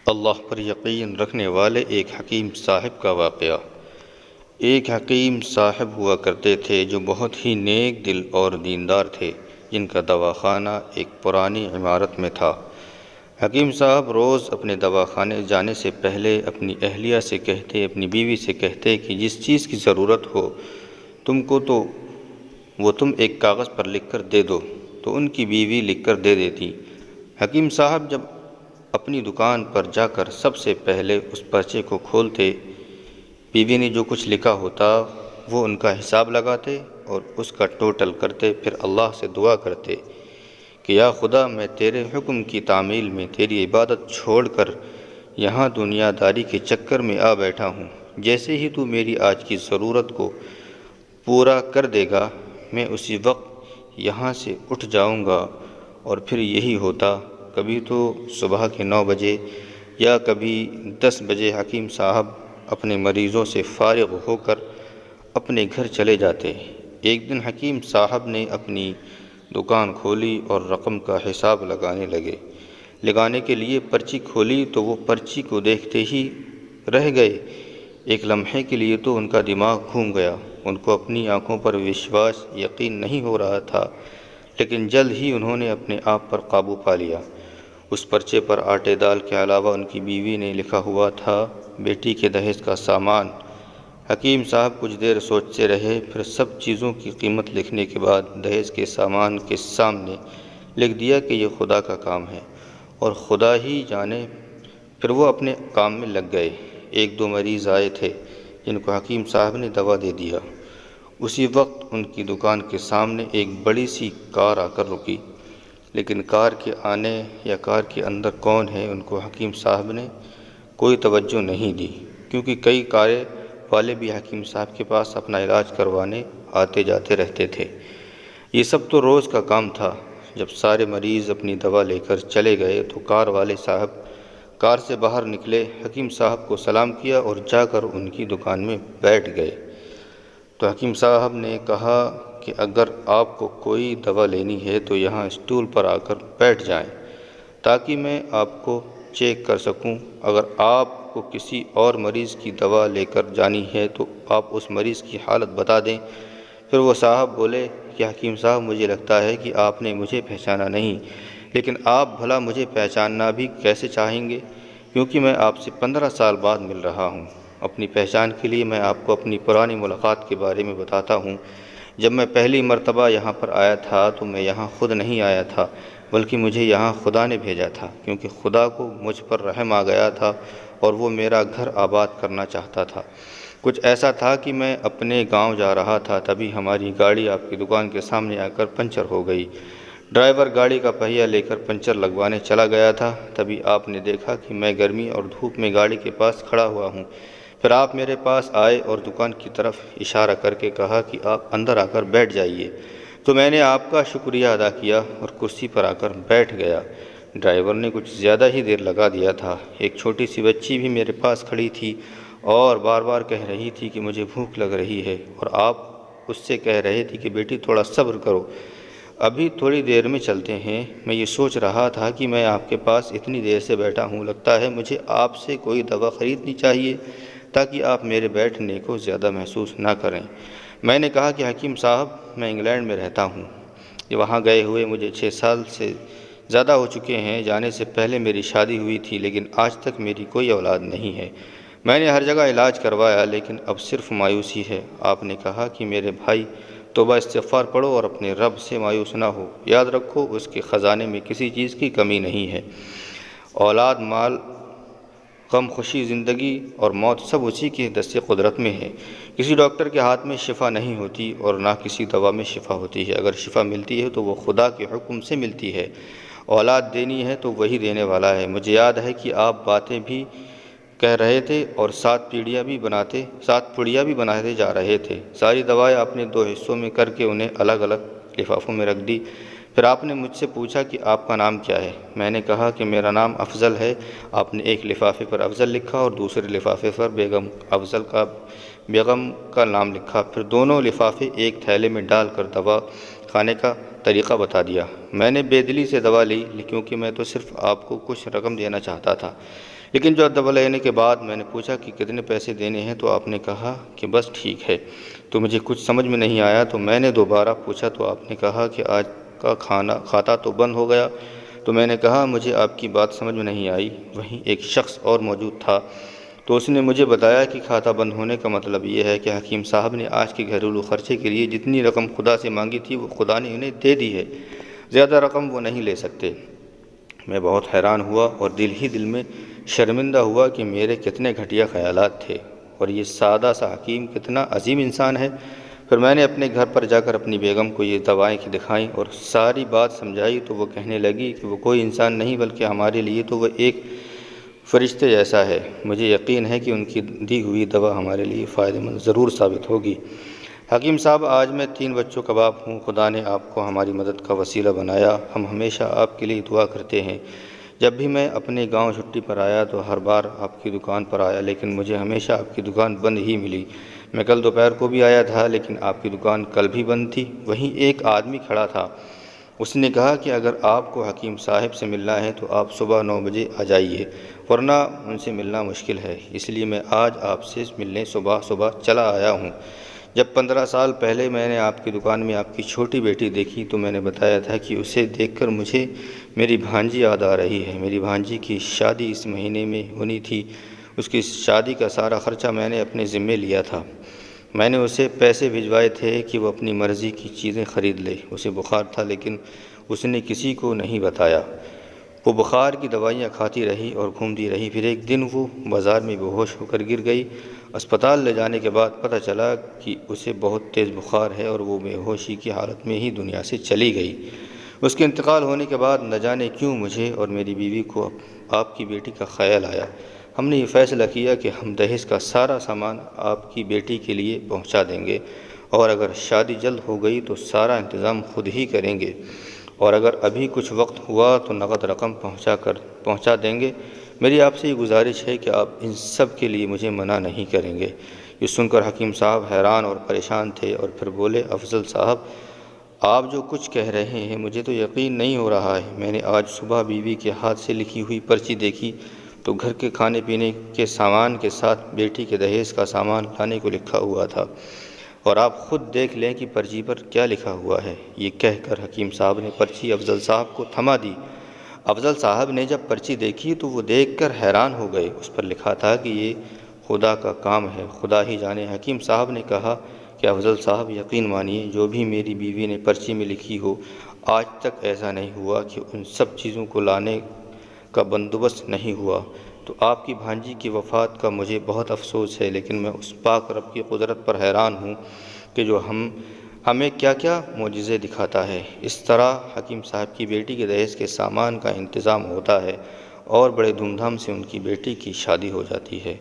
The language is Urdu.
اللہ پر یقین رکھنے والے ایک حکیم صاحب کا واقعہ۔ ایک حکیم صاحب ہوا کرتے تھے جو بہت ہی نیک دل اور دیندار تھے، جن کا دواخانہ ایک پرانی عمارت میں تھا۔ حکیم صاحب روز اپنے دواخانے جانے سے پہلے اپنی اہلیہ سے کہتے، اپنی بیوی سے کہتے کہ جس چیز کی ضرورت ہو تم کو تو وہ تم ایک کاغذ پر لکھ کر دے دو، تو ان کی بیوی لکھ کر دے دیتی۔ حکیم صاحب جب اپنی دکان پر جا کر سب سے پہلے اس پرچے کو کھولتے، بیوی نے جو کچھ لکھا ہوتا وہ ان کا حساب لگاتے اور اس کا ٹوٹل کرتے، پھر اللہ سے دعا کرتے کہ یا خدا، میں تیرے حکم کی تعمیل میں تیری عبادت چھوڑ کر یہاں دنیا داری کے چکر میں آ بیٹھا ہوں، جیسے ہی تو میری آج کی ضرورت کو پورا کر دے گا میں اسی وقت یہاں سے اٹھ جاؤں گا۔ اور پھر یہی ہوتا، کبھی تو صبح کے 9 بجے یا کبھی 10 بجے حکیم صاحب اپنے مریضوں سے فارغ ہو کر اپنے گھر چلے جاتے۔ ایک دن حکیم صاحب نے اپنی دکان کھولی اور رقم کا حساب لگانے کے لیے پرچی کھولی تو وہ پرچی کو دیکھتے ہی رہ گئے۔ ایک لمحے کے لیے تو ان کا دماغ گھوم گیا، ان کو اپنی آنکھوں پر یقین نہیں ہو رہا تھا، لیکن جلد ہی انہوں نے اپنے آپ پر قابو پا لیا۔ اس پرچے پر آٹے دال کے علاوہ ان کی بیوی نے لکھا ہوا تھا بیٹی کے دہیز کا سامان۔ حکیم صاحب کچھ دیر سوچتے رہے، پھر سب چیزوں کی قیمت لکھنے کے بعد دہیز کے سامان کے سامنے لکھ دیا کہ یہ خدا کا کام ہے اور خدا ہی جانے۔ پھر وہ اپنے کام میں لگ گئے۔ 1-2 مریض آئے تھے جن کو حکیم صاحب نے دوا دے دیا۔ اسی وقت ان کی دکان کے سامنے ایک بڑی سی کار آ کر رکی، لیکن کار کے آنے یا کار کے اندر کون ہے ان کو حکیم صاحب نے کوئی توجہ نہیں دی، کیونکہ کئی کاریں والے بھی حکیم صاحب کے پاس اپنا علاج کروانے آتے جاتے رہتے تھے۔ یہ سب تو روز کا کام تھا۔ جب سارے مریض اپنی دوا لے کر چلے گئے تو کار والے صاحب کار سے باہر نکلے، حکیم صاحب کو سلام کیا اور جا کر ان کی دکان میں بیٹھ گئے۔ تو حکیم صاحب نے کہا کہ اگر آپ کو کوئی دوا لینی ہے تو یہاں اسٹول پر آ کر بیٹھ جائیں تاکہ میں آپ کو چیک کر سکوں۔ اگر آپ کو کسی اور مریض کی دوا لے کر جانی ہے تو آپ اس مریض کی حالت بتا دیں۔ پھر وہ صاحب بولے کہ حکیم صاحب، مجھے لگتا ہے کہ آپ نے مجھے پہچانا نہیں، لیکن آپ بھلا مجھے پہچاننا بھی کیسے چاہیں گے، کیونکہ میں آپ سے 15 سال بعد مل رہا ہوں۔ اپنی پہچان کے لیے میں آپ کو اپنی پرانی ملاقات کے بارے میں بتاتا ہوں۔ جب میں پہلی مرتبہ یہاں پر آیا تھا تو میں یہاں خود نہیں آیا تھا، بلکہ مجھے یہاں خدا نے بھیجا تھا، کیونکہ خدا کو مجھ پر رحم آ گیا تھا اور وہ میرا گھر آباد کرنا چاہتا تھا۔ کچھ ایسا تھا کہ میں اپنے گاؤں جا رہا تھا، تبھی ہماری گاڑی آپ کی دکان کے سامنے آ کر پنچر ہو گئی۔ ڈرائیور گاڑی کا پہیہ لے کر پنچر لگوانے چلا گیا تھا، تبھی آپ نے دیکھا کہ میں گرمی اور دھوپ میں گاڑی کے پاس کھڑا ہوا ہوں۔ پھر آپ میرے پاس آئے اور دکان کی طرف اشارہ کر کے کہا کہ آپ اندر آ کر بیٹھ جائیے۔ تو میں نے آپ کا شکریہ ادا کیا اور کرسی پر آ کر بیٹھ گیا۔ ڈرائیور نے کچھ زیادہ ہی دیر لگا دیا تھا۔ ایک چھوٹی سی بچی بھی میرے پاس کھڑی تھی اور بار بار کہہ رہی تھی کہ مجھے بھوک لگ رہی ہے، اور آپ اس سے کہہ رہے تھے کہ بیٹی تھوڑا صبر کرو، ابھی تھوڑی دیر میں چلتے ہیں۔ میں یہ سوچ رہا تھا کہ میں آپ کے پاس اتنی دیر سے بیٹھا ہوں، لگتا ہے مجھے آپ سے کوئی دوا خریدنی چاہیے تاکہ آپ میرے بیٹھنے کو زیادہ محسوس نہ کریں۔ میں نے کہا کہ حکیم صاحب، میں انگلینڈ میں رہتا ہوں، وہاں گئے ہوئے مجھے 6 سال سے زیادہ ہو چکے ہیں۔ جانے سے پہلے میری شادی ہوئی تھی، لیکن آج تک میری کوئی اولاد نہیں ہے۔ میں نے ہر جگہ علاج کروایا، لیکن اب صرف مایوسی ہے۔ آپ نے کہا کہ میرے بھائی، توبہ استغفار پڑھو اور اپنے رب سے مایوس نہ ہو، یاد رکھو اس کے خزانے میں کسی چیز کی کمی نہیں ہے۔ اولاد، مال، غم، خوشی، زندگی اور موت سب اسی کے دست قدرت میں ہے۔ کسی ڈاکٹر کے ہاتھ میں شفا نہیں ہوتی اور نہ کسی دوا میں شفا ہوتی ہے۔ اگر شفا ملتی ہے تو وہ خدا کے حکم سے ملتی ہے۔ اولاد دینی ہے تو وہی دینے والا ہے۔ مجھے یاد ہے کہ آپ باتیں بھی کہہ رہے تھے اور 7 پوڑیاں بھی بناتے جا رہے تھے۔ ساری دوائیں آپ نے 2 حصوں میں کر کے انہیں الگ الگ لفافوں میں رکھ دی۔ پھر آپ نے مجھ سے پوچھا کہ آپ کا نام کیا ہے؟ میں نے کہا کہ میرا نام افضل ہے۔ آپ نے ایک لفافے پر افضل لکھا اور دوسرے لفافے پر بیگم کا نام لکھا۔ پھر دونوں لفافے ایک تھیلے میں ڈال کر دوا کھانے کا طریقہ بتا دیا۔ میں نے بے دلی سے دوا لی کیونکہ میں تو صرف آپ کو کچھ رقم دینا چاہتا تھا، لیکن جو دوا لینے کے بعد میں نے پوچھا کہ کتنے پیسے دینے ہیں تو آپ نے کہا کہ بس ٹھیک ہے۔ تو مجھے کچھ سمجھ میں نہیں آیا، تو میں نے دوبارہ پوچھا تو آپ نے کہا کہ آج کا کھاتا تو بند ہو گیا۔ تو میں نے کہا مجھے آپ کی بات سمجھ میں نہیں آئی۔ وہیں ایک شخص اور موجود تھا، تو اس نے مجھے بتایا کہ کھاتا بند ہونے کا مطلب یہ ہے کہ حکیم صاحب نے آج کے گھریلو خرچے کے لیے جتنی رقم خدا سے مانگی تھی وہ خدا نے انہیں دے دی ہے، زیادہ رقم وہ نہیں لے سکتے۔ میں بہت حیران ہوا اور دل ہی دل میں شرمندہ ہوا کہ میرے کتنے گھٹیا خیالات تھے، اور یہ سادہ سا حکیم کتنا عظیم انسان ہے۔ پھر میں نے اپنے گھر پر جا کر اپنی بیگم کو یہ دوائیں دکھائیں اور ساری بات سمجھائی، تو وہ کہنے لگی کہ وہ کوئی انسان نہیں بلکہ ہمارے لیے تو وہ ایک فرشتے جیسا ہے۔ مجھے یقین ہے کہ ان کی دی ہوئی دوا ہمارے لیے فائدہ مند ضرور ثابت ہوگی۔ حکیم صاحب، آج میں 3 بچوں کا باپ ہوں۔ خدا نے آپ کو ہماری مدد کا وسیلہ بنایا۔ ہم ہمیشہ آپ کے لیے دعا کرتے ہیں۔ جب بھی میں اپنے گاؤں چھٹی پر آیا تو ہر بار آپ کی دکان پر آیا، لیکن مجھے ہمیشہ آپ کی دکان بند ہی ملی۔ میں کل دوپہر کو بھی آیا تھا، لیکن آپ کی دکان کل بھی بند تھی۔ وہیں ایک آدمی کھڑا تھا، اس نے کہا کہ اگر آپ کو حکیم صاحب سے ملنا ہے تو آپ صبح 9 بجے آ جائیے، ورنہ ان سے ملنا مشکل ہے۔ اس لیے میں آج آپ سے ملنے صبح چلا آیا ہوں۔ جب 15 سال پہلے میں نے آپ کی دکان میں آپ کی چھوٹی بیٹی دیکھی تو میں نے بتایا تھا کہ اسے دیکھ کر مجھے میری بھانجی یاد آ رہی ہے۔ میری بھانجی کی شادی اس مہینے میں ہونی تھی۔ اس کی شادی کا سارا خرچہ میں نے اپنے ذمے لیا تھا۔ میں نے اسے پیسے بھجوائے تھے کہ وہ اپنی مرضی کی چیزیں خرید لے۔ اسے بخار تھا، لیکن اس نے کسی کو نہیں بتایا۔ وہ بخار کی دوائیاں کھاتی رہی اور گھومتی رہی۔ پھر ایک دن وہ بازار میں بے ہوش ہو کر گر گئی۔ اسپتال لے جانے کے بعد پتہ چلا کہ اسے بہت تیز بخار ہے اور وہ بے ہوشی کی حالت میں ہی دنیا سے چلی گئی۔ اس کے انتقال ہونے کے بعد نہ جانے کیوں مجھے اور میری بیوی کو آپ کی بیٹی کا خیال آیا۔ ہم نے یہ فیصلہ کیا کہ ہم دہیز کا سارا سامان آپ کی بیٹی کے لیے پہنچا دیں گے، اور اگر شادی جلد ہو گئی تو سارا انتظام خود ہی کریں گے، اور اگر ابھی کچھ وقت ہوا تو نقد رقم پہنچا دیں گے۔ میری آپ سے یہ گزارش ہے کہ آپ ان سب کے لیے مجھے منع نہیں کریں گے۔ یہ سن کر حکیم صاحب حیران اور پریشان تھے، اور پھر بولے، افضل صاحب، آپ جو کچھ کہہ رہے ہیں مجھے تو یقین نہیں ہو رہا ہے۔ میں نے آج صبح بیوی کے ہاتھ سے لکھی ہوئی پرچی دیکھی تو گھر کے کھانے پینے کے سامان کے ساتھ بیٹی کے دہیز کا سامان لانے کو لکھا ہوا تھا، اور آپ خود دیکھ لیں کہ پرچی پر کیا لکھا ہوا ہے۔ یہ کہہ کر حکیم صاحب نے پرچی افضل صاحب کو تھما دی۔ افضل صاحب نے جب پرچی دیکھی تو وہ دیکھ کر حیران ہو گئے۔ اس پر لکھا تھا کہ یہ خدا کا کام ہے، خدا ہی جانے۔ حکیم صاحب نے کہا کہ افضل صاحب، یقین مانیے جو بھی میری بیوی نے پرچی میں لکھی ہو، آج تک ایسا نہیں ہوا کہ ان سب چیزوں کو لانے کا بندوبست نہیں ہوا۔ تو آپ کی بھانجی کی وفات کا مجھے بہت افسوس ہے، لیکن میں اس پاک رب کی قدرت پر حیران ہوں کہ جو ہمیں کیا کیا معجزے دکھاتا ہے۔ اس طرح حکیم صاحب کی بیٹی کے دہیز کے سامان کا انتظام ہوتا ہے، اور بڑے دھوم دھام سے ان کی بیٹی کی شادی ہو جاتی ہے۔